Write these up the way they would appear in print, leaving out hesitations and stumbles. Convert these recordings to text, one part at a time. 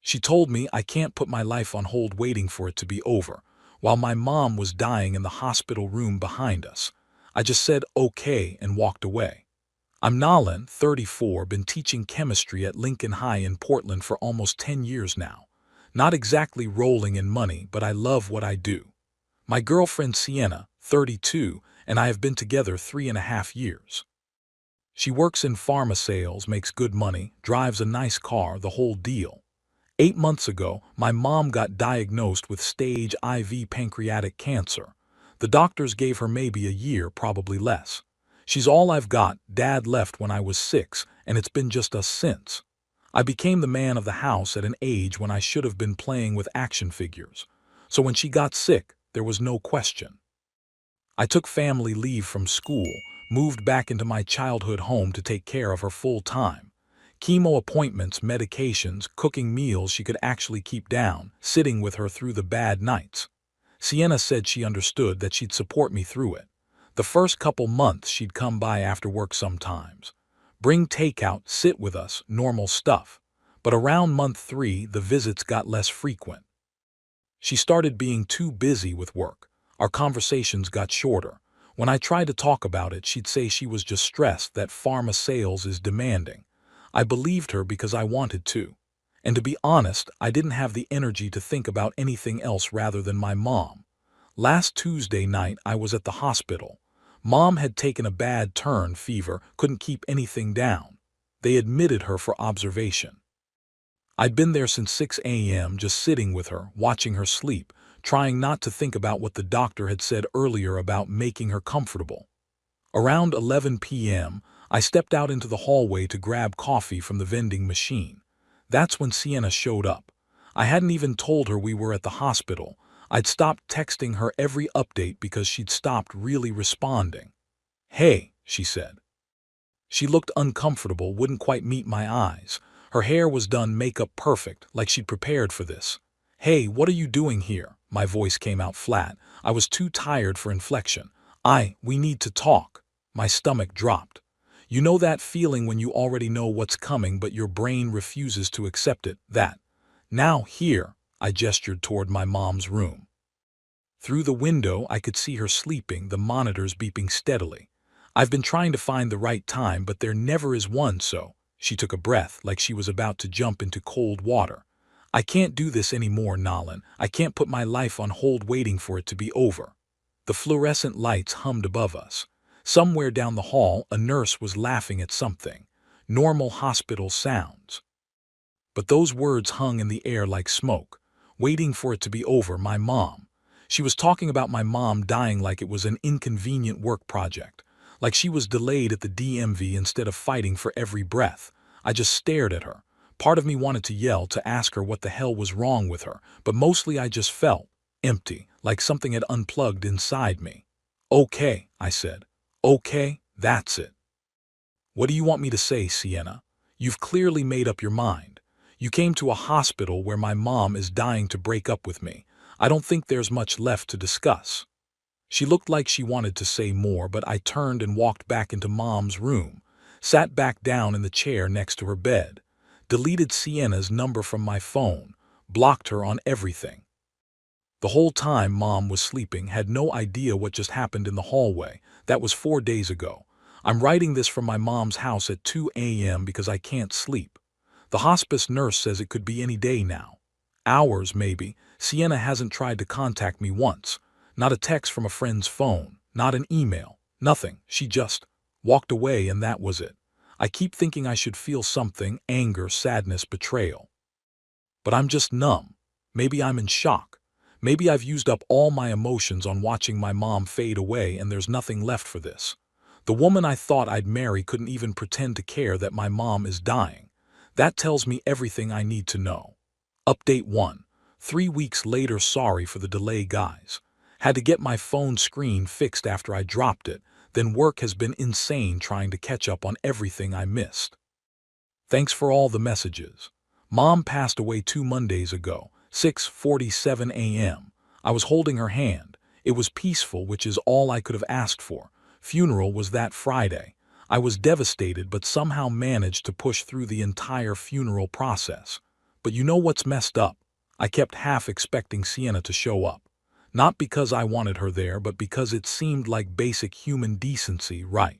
She told me I can't put my life on hold waiting for it to be over, while my mom was dying in the hospital room behind us. I just said okay and walked away. I'm Nalan, 34, been teaching chemistry at Lincoln High in Portland for almost 10 years now. Not exactly rolling in money, but I love what I do. My girlfriend Sienna, 32, and I have been together 3.5 years. She works in pharma sales, makes good money, drives a nice car, the whole deal. 8 months ago, my mom got diagnosed with stage IV pancreatic cancer. The doctors gave her maybe a year, probably less. She's all I've got. Dad left when I was 6, and it's been just us since. I became the man of the house at an age when I should have been playing with action figures. So when she got sick, there was no question. I took family leave from school, moved back into my childhood home to take care of her full time. Chemo appointments, medications, cooking meals she could actually keep down, sitting with her through the bad nights. Sienna said she understood, that she'd support me through it. The first couple months she'd come by after work sometimes. Bring takeout, sit with us, normal stuff. But around month 3, the visits got less frequent. She started being too busy with work. Our conversations got shorter. When I tried to talk about it, she'd say she was just stressed, that pharma sales is demanding. I believed her because I wanted to. And to be honest, I didn't have the energy to think about anything else rather than my mom. Last Tuesday night, I was at the hospital. Mom had taken a bad turn, fever, couldn't keep anything down. They admitted her for observation. I'd been there since 6 a.m. just sitting with her, watching her sleep, trying not to think about what the doctor had said earlier about making her comfortable. Around 11 p.m., I stepped out into the hallway to grab coffee from the vending machine. That's when Sienna showed up. I hadn't even told her we were at the hospital. I'd stopped texting her every update because she'd stopped really responding. "Hey," she said. She looked uncomfortable, wouldn't quite meet my eyes. Her hair was done, makeup perfect, like she'd prepared for this. "Hey, what are you doing here?" My voice came out flat. I was too tired for inflection. We need to talk." My stomach dropped. You know that feeling when you already know what's coming but your brain refuses to accept it, that. "Now here," I gestured toward my mom's room. Through the window I could see her sleeping, the monitors beeping steadily. I've been trying to find the right time, but there never is one, so. She took a breath, like she was about to jump into cold water. "I can't do this anymore, Nalan. I can't put my life on hold waiting for it to be over." The fluorescent lights hummed above us. Somewhere down the hall, a nurse was laughing at something. Normal hospital sounds. But those words hung in the air like smoke. Waiting for it to be over, my mom. She was talking about my mom dying like it was an inconvenient work project. Like she was delayed at the DMV instead of fighting for every breath. I just stared at her. Part of me wanted to yell, to ask her what the hell was wrong with her, but mostly I just felt empty, like something had unplugged inside me. "Okay," I said. "Okay, that's it." "What do you want me to say, Sienna? You've clearly made up your mind. You came to a hospital where my mom is dying to break up with me. I don't think there's much left to discuss." She looked like she wanted to say more, but I turned and walked back into Mom's room, sat back down in the chair next to her bed, deleted Sienna's number from my phone, blocked her on everything. The whole time Mom was sleeping, had no idea what just happened in the hallway. That was 4 days ago. I'm writing this from my mom's house at 2 a.m. because I can't sleep. The hospice nurse says it could be any day now. Hours, maybe. Sienna hasn't tried to contact me once. Not a text from a friend's phone, not an email, nothing. She just walked away, and that was it. I keep thinking I should feel something, anger, sadness, betrayal. But I'm just numb. Maybe I'm in shock. Maybe I've used up all my emotions on watching my mom fade away, and there's nothing left for this. The woman I thought I'd marry couldn't even pretend to care that my mom is dying. That tells me everything I need to know. Update 1. 3 weeks later. Sorry for the delay, guys. Had to get my phone screen fixed after I dropped it, then work has been insane trying to catch up on everything I missed. Thanks for all the messages. Mom passed away 2 Mondays ago, 6:47 a.m. I was holding her hand. It was peaceful, which is all I could have asked for. Funeral was that Friday. I was devastated, but somehow managed to push through the entire funeral process. But you know what's messed up? I kept half expecting Sienna to show up. Not because I wanted her there, but because it seemed like basic human decency, right?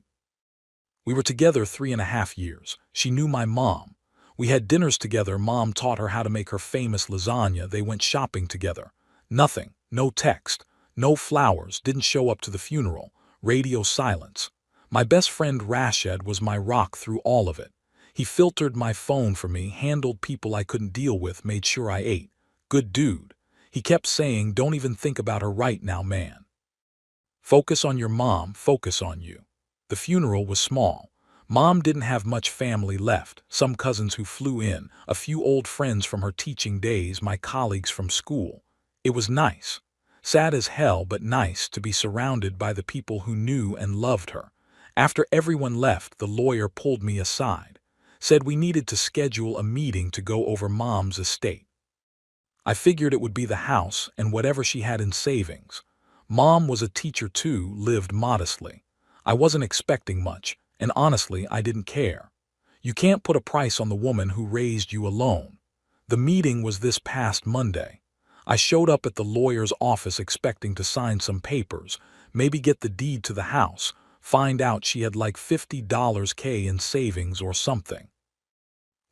We were together 3.5 years. She knew my mom. We had dinners together. Mom taught her how to make her famous lasagna. They went shopping together. Nothing. No text. No flowers. Didn't show up to the funeral. Radio silence. My best friend Rashid was my rock through all of it. He filtered my phone for me, handled people I couldn't deal with, made sure I ate. Good dude. He kept saying, "Don't even think about her right now, man. Focus on your mom, focus on you." The funeral was small. Mom didn't have much family left, some cousins who flew in, a few old friends from her teaching days, my colleagues from school. It was nice. Sad as hell, but nice to be surrounded by the people who knew and loved her. After everyone left, the lawyer pulled me aside, said we needed to schedule a meeting to go over Mom's estate. I figured it would be the house and whatever she had in savings. Mom was a teacher too, lived modestly. I wasn't expecting much, and honestly, I didn't care. You can't put a price on the woman who raised you alone. The meeting was this past Monday. I showed up at the lawyer's office expecting to sign some papers, maybe get the deed to the house, find out she had like $50K in savings or something.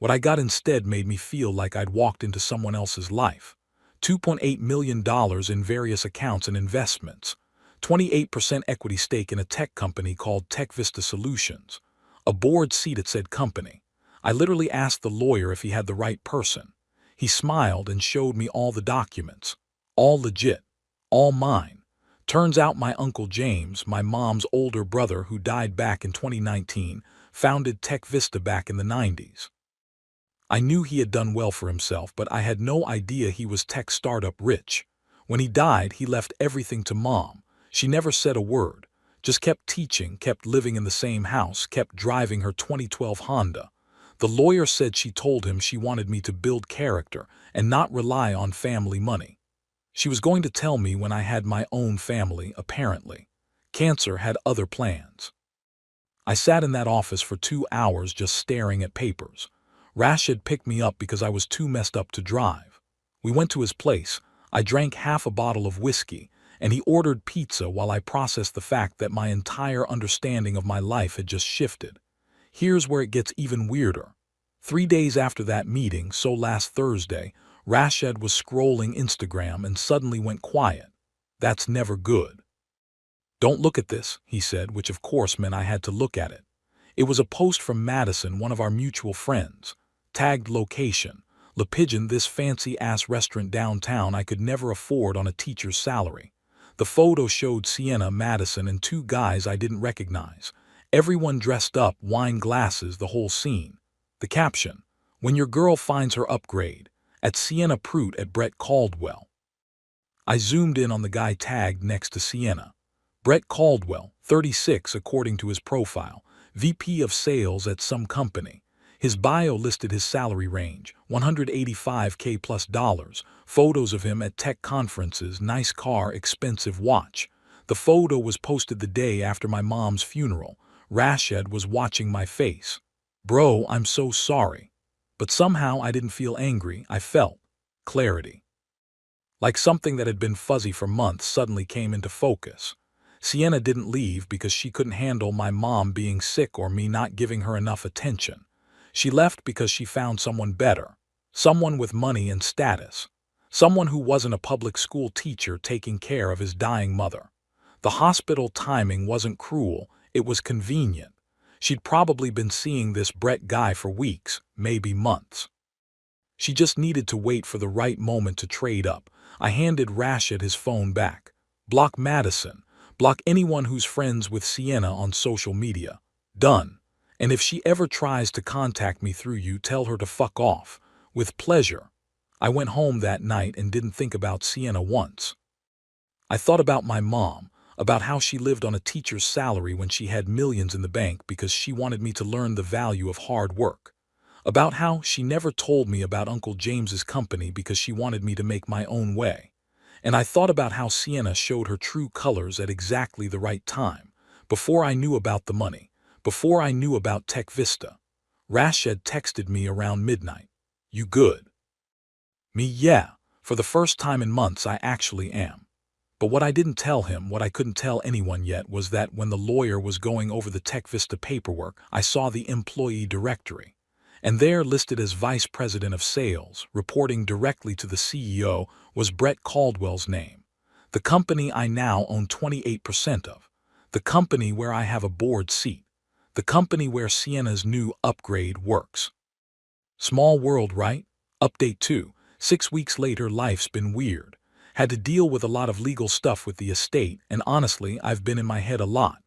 What I got instead made me feel like I'd walked into someone else's life. $2.8 million in various accounts and investments. 28% equity stake in a tech company called TechVista Solutions. A board seat at said company. I literally asked the lawyer if he had the right person. He smiled and showed me all the documents. All legit. All mine. Turns out my Uncle James, my mom's older brother who died back in 2019, founded TechVista back in the 90s. I knew he had done well for himself, but I had no idea he was tech startup rich. When he died, he left everything to Mom. She never said a word, just kept teaching, kept living in the same house, kept driving her 2012 Honda. The lawyer said she told him she wanted me to build character and not rely on family money. She was going to tell me when I had my own family, apparently. Cancer had other plans. I sat in that office for 2 hours just staring at papers. Rashid picked me up because I was too messed up to drive. We went to his place. I drank half a bottle of whiskey, and he ordered pizza while I processed the fact that my entire understanding of my life had just shifted. Here's where it gets even weirder. 3 days after that meeting, so last Thursday, Rashid was scrolling Instagram and suddenly went quiet. That's never good. "Don't look at this," he said, which of course meant I had to look at it. It was a post from Madison, one of our mutual friends. Tagged location, Le Pigeon, this fancy-ass restaurant downtown I could never afford on a teacher's salary. The photo showed Sienna, Madison, and 2 guys I didn't recognize. Everyone dressed up, wine glasses, the whole scene. The caption, "When your girl finds her upgrade, at Sienna Pruitt at Brett Caldwell." I zoomed in on the guy tagged next to Sienna. Brett Caldwell, 36 according to his profile, VP of sales at some company. His bio listed his salary range, $185K plus dollars, photos of him at tech conferences, nice car, expensive watch. The photo was posted the day after my mom's funeral. Rashid was watching my face. "Bro, I'm so sorry." But somehow I didn't feel angry, I felt clarity. Like something that had been fuzzy for months suddenly came into focus. Sienna didn't leave because she couldn't handle my mom being sick or me not giving her enough attention. She left because she found someone better, someone with money and status, someone who wasn't a public school teacher taking care of his dying mother. The hospital timing wasn't cruel, it was convenient. She'd probably been seeing this Brett guy for weeks, maybe months. She just needed to wait for the right moment to trade up. I handed Rashid his phone back. "Block Madison. Block anyone who's friends with Sienna on social media. Done. And if she ever tries to contact me through you, tell her to fuck off. With pleasure." I went home that night and didn't think about Sienna once. I thought about my mom, about how she lived on a teacher's salary when she had millions in the bank because she wanted me to learn the value of hard work. About how she never told me about Uncle James's company because she wanted me to make my own way. And I thought about how Sienna showed her true colors at exactly the right time, before I knew about the money, before I knew about TechVista. Rashid texted me around midnight. "You good?" Me, yeah. For the first time in months, I actually am. But what I didn't tell him, what I couldn't tell anyone yet, was that when the lawyer was going over the Tech Vista paperwork, I saw the employee directory. And there, listed as Vice President of Sales, reporting directly to the CEO, was Brett Caldwell's name. The company I now own 28% of. The company where I have a board seat. The company where Sienna's new upgrade works. Small world, right? Update 2. 6 weeks later, life's been weird. Had to deal with a lot of legal stuff with the estate, and honestly, I've been in my head a lot.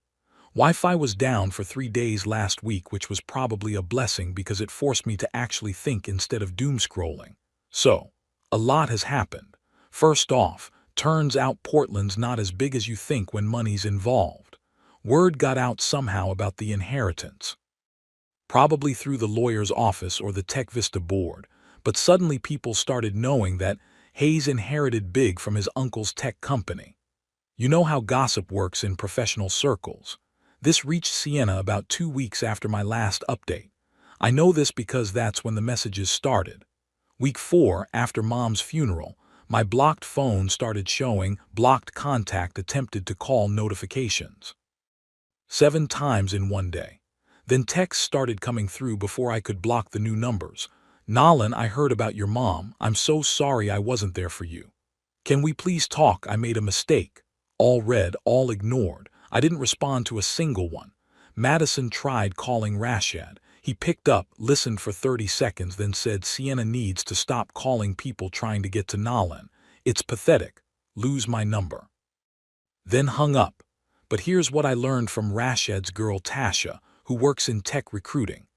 Wi-Fi was down for 3 days last week, which was probably a blessing because it forced me to actually think instead of doom scrolling. So, a lot has happened. First off, turns out Portland's not as big as you think when money's involved. Word got out somehow about the inheritance. Probably through the lawyer's office or the Tech Vista board, but suddenly people started knowing that Hayes inherited big from his uncle's tech company. You know how gossip works in professional circles. This reached Sienna about 2 weeks after my last update. I know this because that's when the messages started. Week 4, after Mom's funeral, my blocked phone started showing blocked contact attempted to call notifications. 7 times in one day. Then texts started coming through before I could block the new numbers. Nolan, I heard about your mom. I'm so sorry I wasn't there for you. Can we please talk? I made a mistake. All read, all ignored. I didn't respond to a single one. Madison tried calling Rashad. He picked up, listened for 30 seconds, then said Sienna needs to stop calling people trying to get to Nolan. It's pathetic. Lose my number. Then hung up. But here's what I learned from Rashad's girl Tasha, who works in tech recruiting.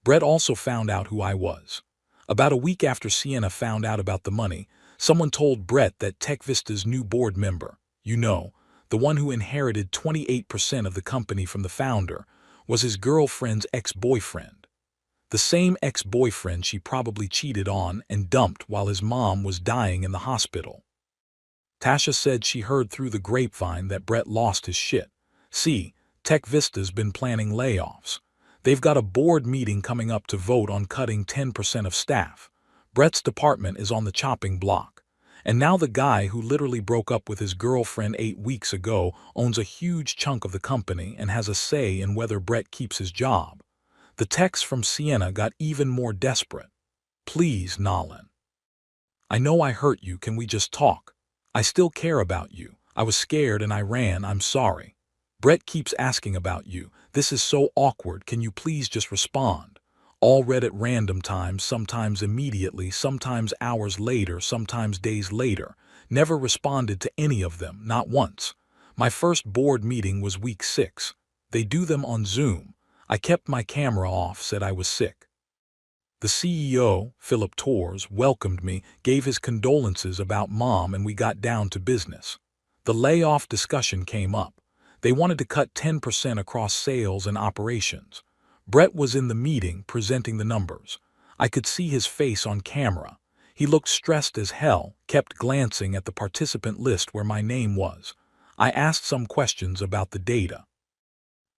Brett also found out who I was. About a week after Sienna found out about the money, someone told Brett that Tech Vista's new board member, the one who inherited 28% of the company from the founder, was his girlfriend's ex-boyfriend. The same ex-boyfriend she probably cheated on and dumped while his mom was dying in the hospital. Tasha said she heard through the grapevine that Brett lost his shit. See, Tech Vista's been planning layoffs. They've got a board meeting coming up to vote on cutting 10% of staff. Brett's department is on the chopping block. And now the guy who literally broke up with his girlfriend 8 weeks ago owns a huge chunk of the company and has a say in whether Brett keeps his job. The text from Sienna got even more desperate. Please, Nolan. I know I hurt you. Can we just talk? I still care about you. I was scared and I ran. I'm sorry. Brett keeps asking about you. This is so awkward. Can you please just respond? All read at random times, sometimes immediately, sometimes hours later, sometimes days later. Never responded to any of them, not once. My first board meeting was week 6. They do them on Zoom. I kept my camera off, said I was sick. The CEO, Philip Torres, welcomed me, gave his condolences about Mom, and we got down to business. The layoff discussion came up. They wanted to cut 10% across sales and operations. Brett was in the meeting presenting the numbers. I could see his face on camera. He looked stressed as hell, kept glancing at the participant list where my name was. I asked some questions about the data.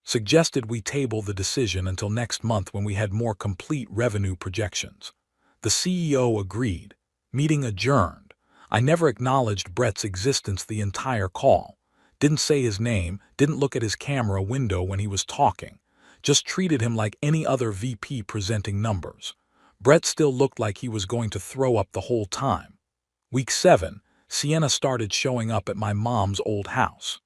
Suggested we table the decision until next month when we had more complete revenue projections. The CEO agreed. Meeting adjourned. I never acknowledged Brett's existence the entire call. Didn't say his name, didn't look at his camera window when he was talking. Just treated him like any other VP presenting numbers. Brett still looked like he was going to throw up the whole time. Week 7, Sienna started showing up at my mom's old house.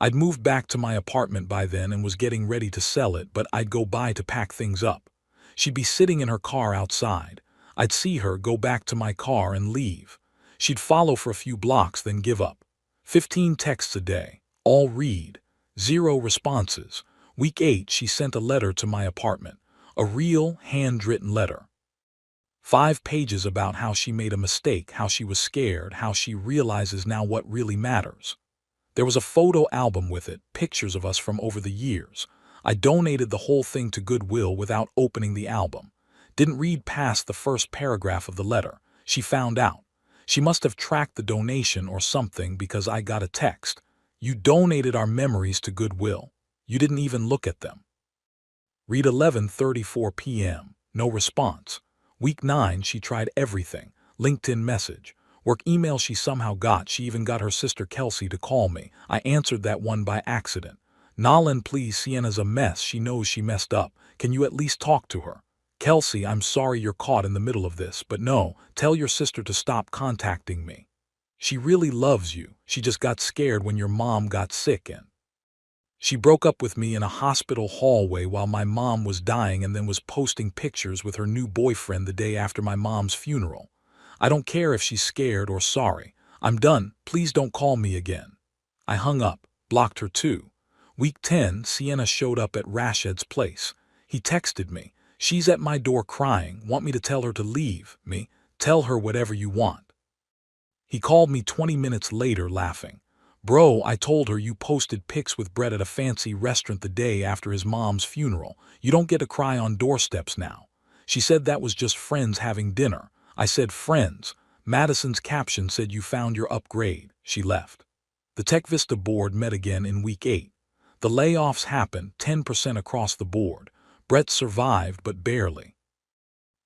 I'd moved back to my apartment by then and was getting ready to sell it, but I'd go by to pack things up. She'd be sitting in her car outside. I'd see her go back to my car and leave. She'd follow for a few blocks, then give up. 15 texts a day, all read. 0 responses. Week 8, she sent a letter to my apartment. A real, handwritten letter. 5 pages about how she made a mistake, how she was scared, how she realizes now what really matters. There was a photo album with it, pictures of us from over the years. I donated the whole thing to Goodwill without opening the album. Didn't read past the first paragraph of the letter. She found out. She must have tracked the donation or something because I got a text. You donated our memories to Goodwill. You didn't even look at them. Read 11:34 p.m. No response. Week 9, she tried everything. LinkedIn message. Work email she somehow got. She even got her sister Kelsey to call me. I answered that one by accident. Nolan, please, Sienna's a mess. She knows she messed up. Can you at least talk to her? Kelsey, I'm sorry you're caught in the middle of this, but no, tell your sister to stop contacting me. She really loves you. She just got scared when your mom got sick and she broke up with me in a hospital hallway while my mom was dying and then was posting pictures with her new boyfriend the day after my mom's funeral. I don't care if she's scared or sorry. I'm done. Please don't call me again. I hung up, blocked her too. Week 10, Sienna showed up at Rashid's place. He texted me. She's at my door crying, want me to tell her to leave me. Tell her whatever you want. He called me 20 minutes later laughing. Bro, I told her you posted pics with Brett at a fancy restaurant the day after his mom's funeral. You don't get to cry on doorsteps now. She said that was just friends having dinner. I said friends. Madison's caption said you found your upgrade. She left. The Tech Vista board met again in week 8. The layoffs happened, 10% across the board. Brett survived, but barely.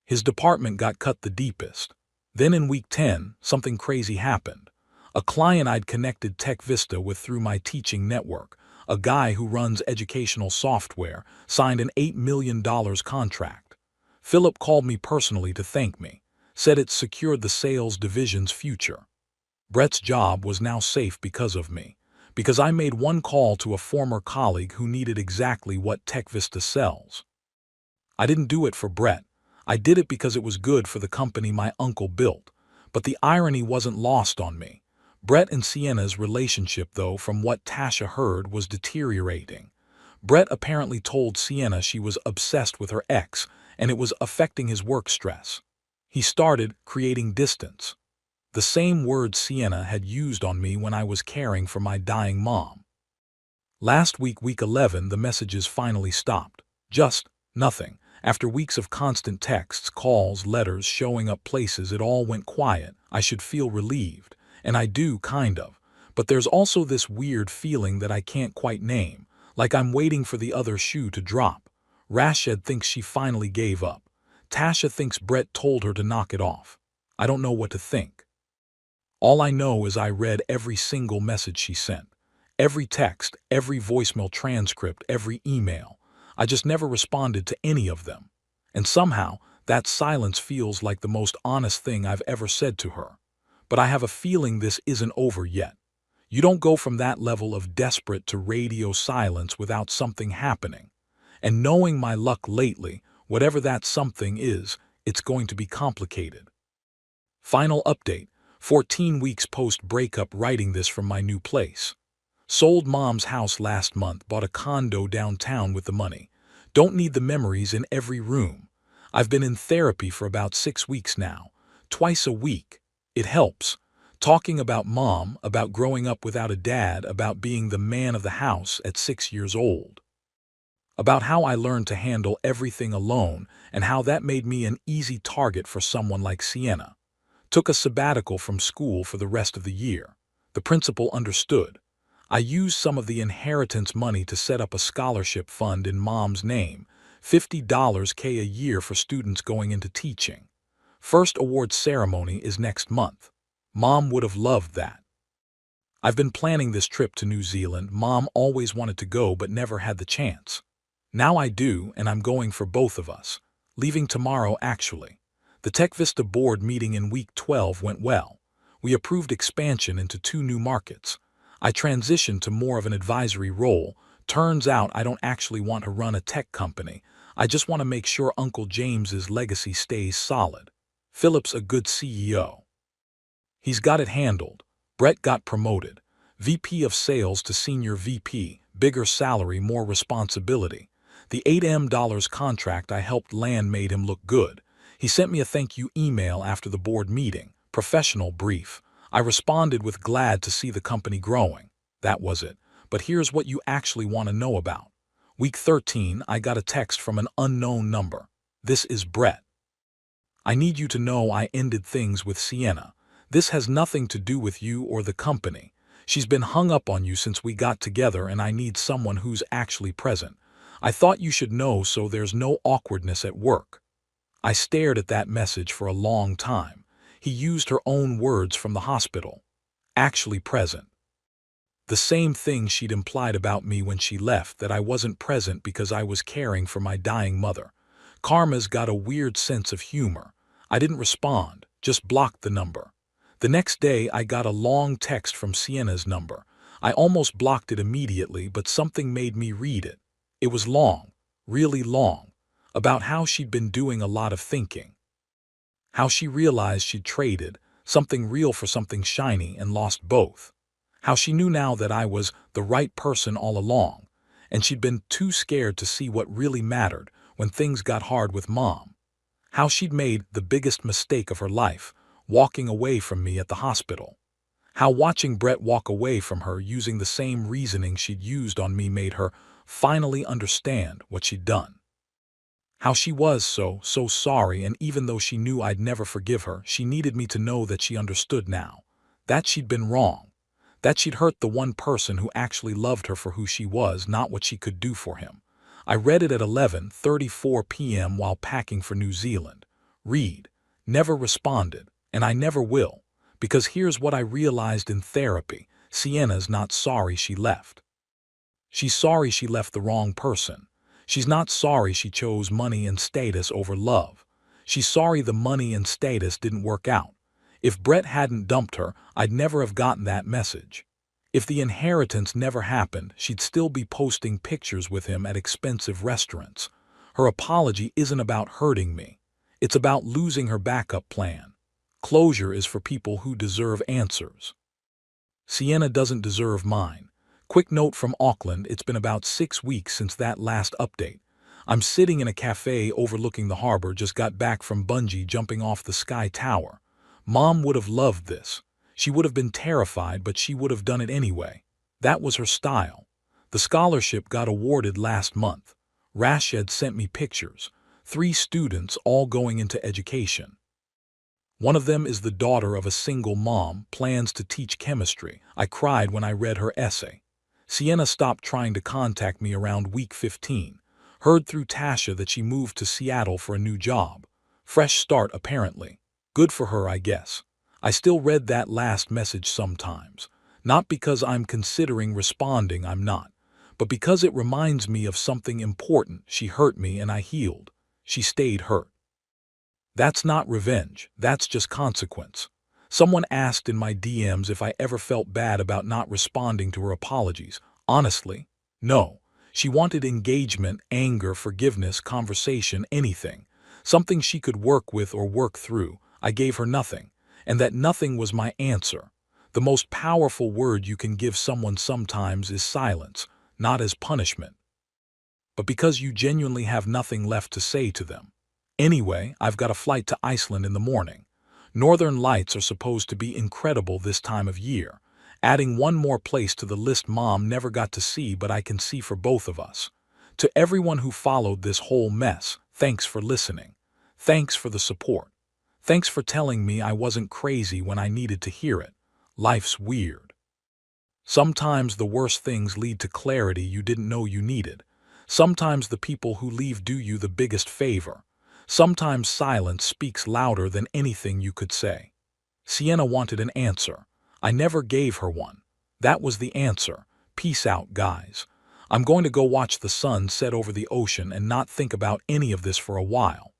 His department got cut the deepest. Then in week 10, something crazy happened. A client I'd connected Tech Vista with through my teaching network, a guy who runs educational software, signed an $8 million contract. Philip called me personally to thank me, said it secured the sales division's future. Brett's job was now safe because of me, because I made one call to a former colleague who needed exactly what Tech Vista sells. I didn't do it for Brett. I did it because it was good for the company my uncle built, but the irony wasn't lost on me. Brett and Sienna's relationship, though, from what Tasha heard, was deteriorating. Brett apparently told Sienna she was obsessed with her ex, and it was affecting his work stress. He started creating distance. The same word Sienna had used on me when I was caring for my dying mom. Last week, week 11, the messages finally stopped. Just nothing. After weeks of constant texts, calls, letters, showing up places, it all went quiet. I should feel relieved. And I do, kind of. But there's also this weird feeling that I can't quite name, like I'm waiting for the other shoe to drop. Rashid thinks she finally gave up. Tasha thinks Brett told her to knock it off. I don't know what to think. All I know is I read every single message she sent. Every text, every voicemail transcript, every email. I just never responded to any of them. And somehow, that silence feels like the most honest thing I've ever said to her. But I have a feeling this isn't over yet. You don't go from that level of desperate to radio silence without something happening. And knowing my luck lately, whatever that something is, it's going to be complicated. Final update, 14 weeks post-breakup, writing this from my new place. Sold mom's house last month, bought a condo downtown with the money. Don't need the memories in every room. I've been in therapy for about 6 weeks now, twice a week. It helps. Talking about mom, about growing up without a dad, about being the man of the house at 6 years old. About how I learned to handle everything alone and how that made me an easy target for someone like Sienna. Took a sabbatical from school for the rest of the year. The principal understood. I used some of the inheritance money to set up a scholarship fund in mom's name, $50K a year for students going into teaching. First award ceremony is next month. Mom would have loved that. I've been planning this trip to New Zealand. Mom always wanted to go but never had the chance. Now I do, and I'm going for both of us. Leaving tomorrow, actually. The Tech Vista board meeting in week 12 went well. We approved expansion into 2 new markets. I transitioned to more of an advisory role. Turns out I don't actually want to run a tech company. I just want to make sure Uncle James's legacy stays solid. Philip's a good CEO. He's got it handled. Brett got promoted. VP of Sales to Senior VP, bigger salary, more responsibility. The $8M contract I helped land made him look good. He sent me a thank you email after the board meeting, professional brief. I responded with glad to see the company growing. That was it. But here's what you actually want to know about. Week 13, I got a text from an unknown number. This is Brett. I need you to know I ended things with Sienna. This has nothing to do with you or the company. She's been hung up on you since we got together, and I need someone who's actually present. I thought you should know so there's no awkwardness at work. I stared at that message for a long time. He used her own words from the hospital. Actually present. The same thing she'd implied about me when she left, that I wasn't present because I was caring for my dying mother. Karma's got a weird sense of humor. I didn't respond, just blocked the number. The next day, I got a long text from Sienna's number. I almost blocked it immediately, but something made me read it. It was long, really long, about how she'd been doing a lot of thinking. How she realized she'd traded something real for something shiny and lost both. How she knew now that I was the right person all along, and she'd been too scared to see what really mattered when things got hard with Mom. How she'd made the biggest mistake of her life, walking away from me at the hospital. How watching Brett walk away from her using the same reasoning she'd used on me made her finally understand what she'd done. How she was so sorry, and even though she knew I'd never forgive her, she needed me to know that she understood now. That she'd been wrong. That she'd hurt the one person who actually loved her for who she was, not what she could do for him. I read it at 11:34 p.m. while packing for New Zealand. Read. Never responded, and I never will, because here's what I realized in therapy. Sienna's not sorry she left. She's sorry she left the wrong person. She's not sorry she chose money and status over love. She's sorry the money and status didn't work out. If Brett hadn't dumped her, I'd never have gotten that message. If the inheritance never happened, she'd still be posting pictures with him at expensive restaurants. Her apology isn't about hurting me. It's about losing her backup plan. Closure is for people who deserve answers. Sienna doesn't deserve mine. Quick note from Auckland, it's been about 6 weeks since that last update. I'm sitting in a cafe overlooking the harbor, just got back from bungee jumping off the Sky Tower. Mom would have loved this. She would have been terrified, but she would have done it anyway. That was her style. The scholarship got awarded last month. Rashid sent me pictures. 3 students all going into education. One of them is the daughter of a single mom, plans to teach chemistry. I cried when I read her essay. Sienna stopped trying to contact me around week 15. Heard through Tasha that she moved to Seattle for a new job. Fresh start, apparently. Good for her, I guess. I still read that last message sometimes. Not because I'm considering responding, I'm not. But because it reminds me of something important. She hurt me and I healed. She stayed hurt. That's not revenge, that's just consequence. Someone asked in my DMs if I ever felt bad about not responding to her apologies. Honestly, no. She wanted engagement, anger, forgiveness, conversation, anything. Something she could work with or work through. I gave her nothing, and that nothing was my answer. The most powerful word you can give someone sometimes is silence, not as punishment, but because you genuinely have nothing left to say to them. Anyway, I've got a flight to Iceland in the morning. Northern Lights are supposed to be incredible this time of year, adding one more place to the list Mom never got to see but I can see for both of us. To everyone who followed this whole mess, thanks for listening. Thanks for the support. Thanks for telling me I wasn't crazy when I needed to hear it. Life's weird. Sometimes the worst things lead to clarity you didn't know you needed. Sometimes the people who leave do you the biggest favor. Sometimes silence speaks louder than anything you could say. Sienna wanted an answer. I never gave her one. That was the answer. Peace out, guys. I'm going to go watch the sun set over the ocean and not think about any of this for a while.